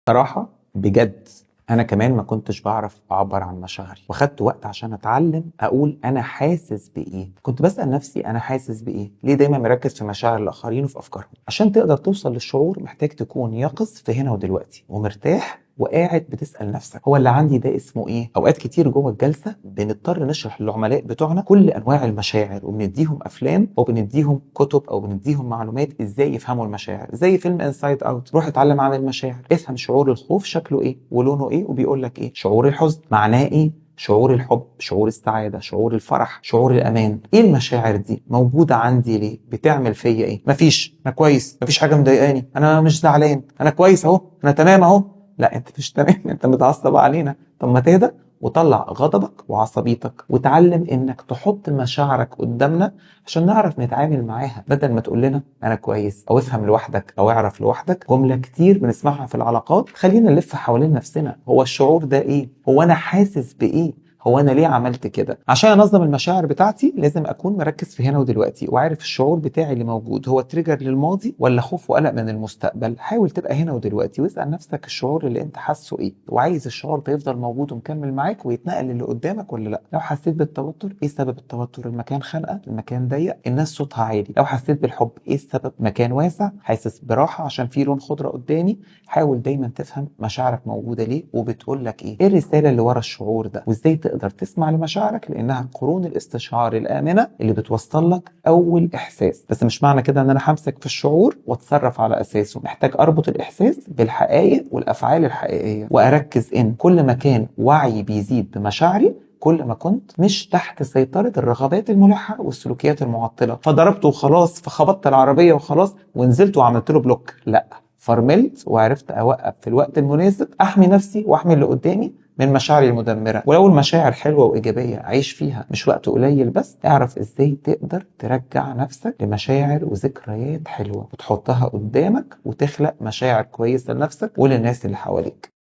صراحة بجد أنا كمان ما كنتش بعرف أعبر عن مشاعري، وخدت وقت عشان أتعلم أقول أنا حاسس بإيه. كنت بسأل نفسي أنا حاسس بإيه؟ ليه دايما مركز في مشاعر الآخرين وفي أفكارهم؟ عشان تقدر توصل للشعور محتاج تكون يقظ في هنا ودلوقتي ومرتاح وقاعد بتسأل نفسك هو اللي عندي ده اسمه ايه؟ اوقات كتير جوه الجلسة بنضطر نشرح للعملاء بتوعنا كل انواع المشاعر، وبنديهم افلام او بنديهم كتب او بنديهم معلومات ازاي يفهموا المشاعر، زي فيلم انسايد اوت. روح اتعلم عن المشاعر، افهم شعور الخوف شكله ايه ولونه ايه وبيقول لك ايه، شعور الحزن معناه ايه، شعور الحب، شعور السعادة، شعور الفرح، شعور الأمان. إيه المشاعر دي؟ موجودة عندي ليه؟ بتعمل فيا إيه؟ مفيش، أنا كويس، مفيش حاجة مضايقاني، أنا مش زعلان، أنا كويس أهو، أنا تمام أهو. لا انت مش تمام، انت متعصب علينا. طب ما تهدى وطلع غضبك وعصبيتك وتعلم انك تحط مشاعرك قدامنا عشان نعرف نتعامل معاها، بدل ما تقول لنا انا كويس او افهم لوحدك او اعرف لوحدك. جملة كتير بنسمعها في العلاقات. خلينا نلف حوالين نفسنا، هو الشعور ده ايه؟ هو انا حاسس بايه؟ هو انا ليه عملت كده؟ عشان انظم المشاعر بتاعتي لازم اكون مركز في هنا ودلوقتي وعارف الشعور بتاعي اللي موجود هو تريجر للماضي ولا خوف وقلق من المستقبل. حاول تبقى هنا ودلوقتي واسال نفسك الشعور اللي انت حاسه ايه، وعايز الشعور ده يفضل موجود ومكمل معاك ويتنقل للي قدامك ولا لا. لو حسيت بالتوتر، ايه سبب التوتر؟ المكان خانقه، المكان ضيق، الناس صوتها عالي. لو حسيت بالحب، ايه السبب؟ مكان واسع، حاسس براحه عشان في لون خضره قدامي. حاول دايما تفهم مشاعرك موجوده ليه وبتقول لك ايه الرساله اللي ورا الشعور ده، وازاي تقدر تسمع لمشاعرك لانها قرون الاستشعار الامنه اللي بتوصل لك اول احساس. بس مش معنى كده ان انا همسك في الشعور واتصرف على اساسه، محتاج اربط الاحساس بالحقائق والافعال الحقيقيه، واركز ان كل ما كان وعي بيزيد بمشاعري كل ما كنت مش تحت سيطرة الرغبات الملحة والسلوكيات المعطلة. فضربت وخلاص، فخبطت العربية وخلاص ونزلت وعملت له بلوك، لا، فرملت وعرفت اوقف في الوقت المناسب، احمي نفسي واحمي اللي قدامي من مشاعري المدمرة. ولو المشاعر حلوة وإيجابية عيش فيها، مش وقت قليل بس. اعرف إزاي تقدر ترجع نفسك لمشاعر وذكريات حلوة وتحطها قدامك وتخلق مشاعر كويسة لنفسك وللناس اللي حواليك.